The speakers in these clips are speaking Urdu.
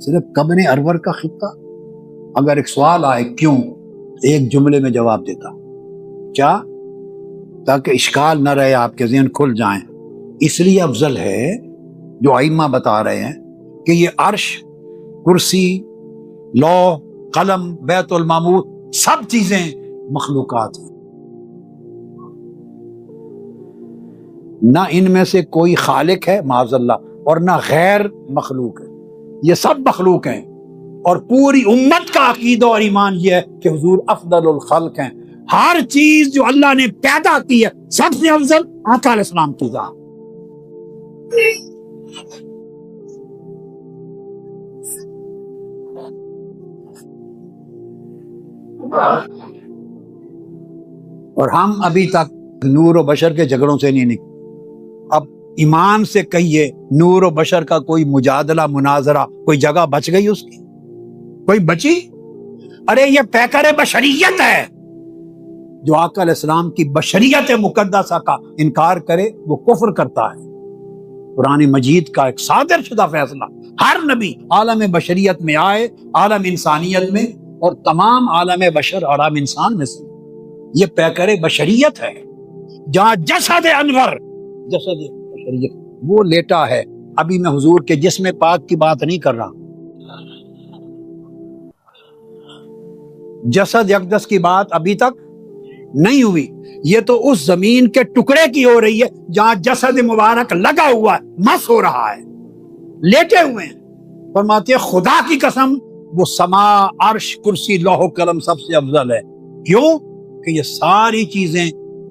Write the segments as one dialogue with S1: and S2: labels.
S1: صرف کبن انور کا خطہ؟ اگر ایک سوال آئے کیوں، ایک جملے میں جواب دیتا، کیا؟ تاکہ اشکال نہ رہے، آپ کے ذہن کھل جائیں۔ اس لیے افضل ہے جو ائمہ بتا رہے ہیں کہ یہ عرش، کرسی، لوح، قلم، بیت المعمور، سب چیزیں مخلوقات ہیں، نہ ان میں سے کوئی خالق ہے معاذ اللہ اور نہ غیر مخلوق ہے، یہ سب مخلوق ہیں۔ اور پوری امت کا عقیدہ اور ایمان یہ ہے کہ حضور افضل الخلق ہیں۔ ہر چیز جو اللہ نے پیدا کی ہے سب سے افضل آقا علیہ السلام کی ذات۔ اور ہم ابھی تک نور و بشر کے جھگڑوں سے نہیں نکلے۔ اب ایمان سے کہیے، نور و بشر کا کوئی مجادلہ، مناظرہ، کوئی جگہ بچ گئی اس کی؟ کوئی بچی؟ ارے یہ پیکر بشریت ہے، جو آقا علیہ السلام کی بشریت مقدسہ کا انکار کرے وہ کفر کرتا ہے۔ قرآن مجید کا ایک صادر شدہ فیصلہ، ہر نبی عالم بشریت میں آئے، عالم انسانیت میں، اور تمام عالم بشر عالم انسان میں سے یہ پیکر بشریت ہے۔ جہاں جسد انور، جسد بشریت وہ لیٹا ہے، ابھی میں حضور کے جسم پاک کی بات نہیں کر رہا، جسد اقدس کی بات ابھی تک نہیں ہوئی، یہ تو اس زمین کے ٹکڑے کی ہو رہی ہے جہاں جسد مبارک لگا ہوا ہے، مس ہو رہا ہے، لیٹے ہوئے ہیں۔ فرماتے ہیں خدا کی قسم وہ سما، عرش، کرسی، لوح و قلم سب سے افضل ہے۔ کیوں؟ کہ یہ ساری چیزیں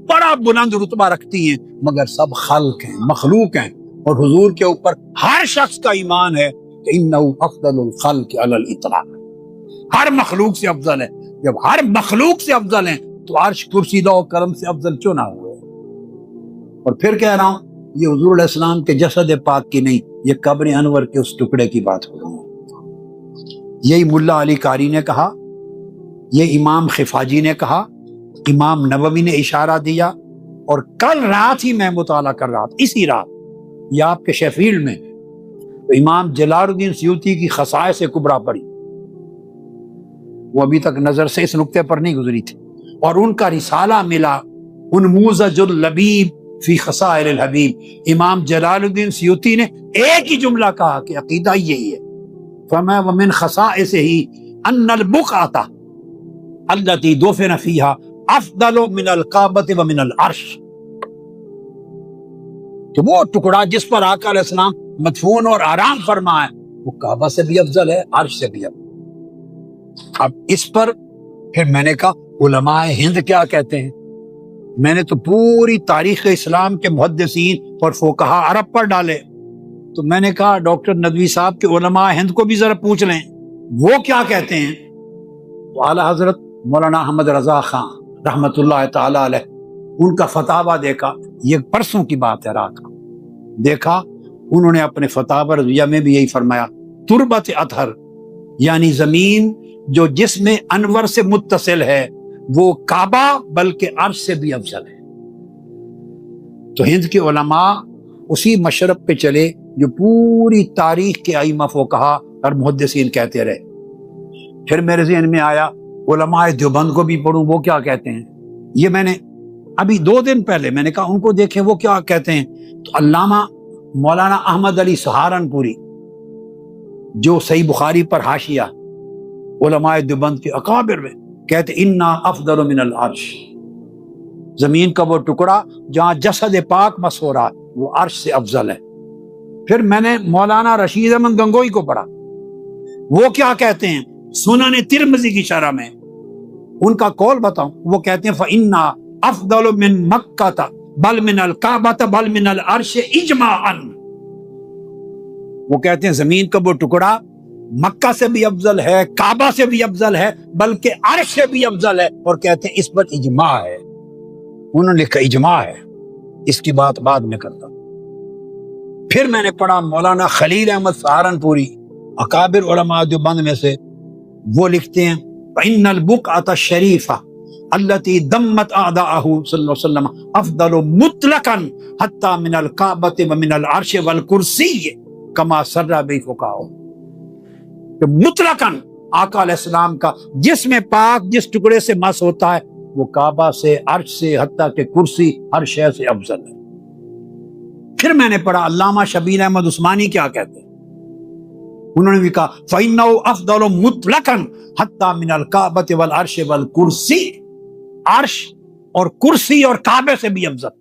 S1: بڑا بلند رتبہ رکھتی ہیں مگر سب خلق ہیں، مخلوق ہیں، اور حضور کے اوپر ہر شخص کا ایمان ہے کہ انہ افضل الخلق علی الاطلاق، ہر مخلوق سے افضل ہے۔ جب ہر مخلوق سے افضل ہیں تو عرش، کرسی، لوح و قلم سے افضل کیوں نہ ہوئے؟ اور پھر کہہ رہا ہوں یہ حضور علیہ السلام کے جسد پاک کی نہیں، یہ قبر انور کے اس ٹکڑے کی بات ہو رہی ہے۔ یہی ملا علی قاری نے کہا، یہ امام خفاجی نے کہا، امام نووی نے اشارہ دیا، اور کل رات ہی میں مطالعہ کر رہا تھا، اسی رات یہ آپ کے شیفیلڈ میں تو امام جلال الدین سیوطی کی خصائص کبریٰ پڑھی، وہ ابھی تک نظر سے اس نقطے پر نہیں گزری تھی، اور ان کا رسالہ ملا انموذج اللبیب فی خصائل الحبیب۔ امام جلال الدین سیوطی نے ایک ہی جملہ کہا کہ عقیدہ یہی ہے، فما ومن خصائصه ان البقعۃ التي دفن فيها افضل من الکعبۃ ومن العرش، کہ وہ ٹکڑا جس پر آقا علیہ السلام مدفون اور آرام فرما ہے وہ کعبہ سے بھی افضل ہے، عرش سے بھی افضل۔ اب اس پر پھر میں نے کہا علماء ہند کیا کہتے ہیں؟ میں نے تو پوری تاریخ اسلام کے محدثین اور فقہاء عرب پر ڈالے، تو میں نے کہا ڈاکٹر ندوی صاحب کے علماء ہند کو بھی ذرا پوچھ لیں وہ کیا کہتے ہیں۔ تو اعلیٰ حضرت مولانا احمد رضا خان رحمت اللہ تعالی علیہ، ان کا فتاویٰ دیکھا، یہ پرسوں کی بات ہے، رات کو دیکھا، انہوں نے اپنے فتاویٰ رضویہ میں بھی یہی فرمایا، تربت اطہر یعنی زمین جو جسم انور سے متصل ہے وہ کعبہ بلکہ عرش سے بھی افضل ہے۔ تو ہند کے علماء اسی مشرب پہ چلے جو پوری تاریخ کے ائمہ فقہاء اور محدثین کہتے رہے۔ پھر میرے ذہن میں آیا علماء دیوبند کو بھی پڑھوں، وہ کیا کہتے ہیں۔ یہ میں نے ابھی 2 دن پہلے میں نے کہا ان کو دیکھیں وہ کیا کہتے ہیں۔ تو علامہ مولانا احمد علی سہارنپوری جو صحیح بخاری پر حاشیہ علماء دیوبند کے اکابر میں کہتے انا افضل من العرش، زمین کا وہ ٹکڑا جہاں جسد پاک مس ہو رہا ہے وہ عرش سے افضل ہے۔ پھر میں نے مولانا رشید احمد گنگوئی کو پڑھا، وہ کیا کہتے ہیں سنن ترمذی کی شرح میں، ان کا قول بتاؤں، وہ کہتے ہیں فَإِنَّا أَفْضَلُ مِن مَكَّةَ بَلْ مِنَ الْكَعْبَةَ بَلْ مِنَ الْعَرْشِ اِجْمَاعًا، وہ کہتے ہیں زمین کا وہ ٹکڑا مکہ سے بھی افضل ہے، کعبہ سے بھی افضل ہے، بلکہ عرش سے بھی افضل ہے، اور کہتے ہیں اس پر اجماع ہے۔ انہوں نے لکھا اجماع ہے، اس کی بات بعد میں کرتا ہوں۔ پھر میں نے پڑھا مولانا خلیل احمد سہارنپوری اکابر علماء دیوبند میں سے، وہ لکھتے ہیں فَإِنَّ الْبُقْعَةَ الشَّرِيفَةَ الَّتِي دَمَّتْ أَعْدَاءَهُ صلی اللہ علیہ وسلم أَفْضَلُ مُطْلَقًا حَتَّى مِنَ الْكَعْبَةِ وَمِنَ الْعَرْشِ وَالْكُرْسِيِّ كَمَا سَرَّ بِهِ فُقَهَاءُ۔ کہ مطلقاً آقا علیہ السلام کا جسم پاک جس ٹکڑے سے مس ہوتا ہے وہ کعبہ سے، عرش سے، حتیٰ کہ کرسی، ہر شے سے افضل ہے۔ پھر میں نے پڑھا علامہ شبیر احمد عثمانی کیا کہتے ہیں، انہوں نے بھی کہا فَإِنَّهُ أَفْضَلُ مُطْلَقًا حَتَّى مِنَ الْكَعْبَةِ وَالْعَرْشِ وَالْكُرْسِي، عرش اور کرسی اور کعبے سے بھی افضل۔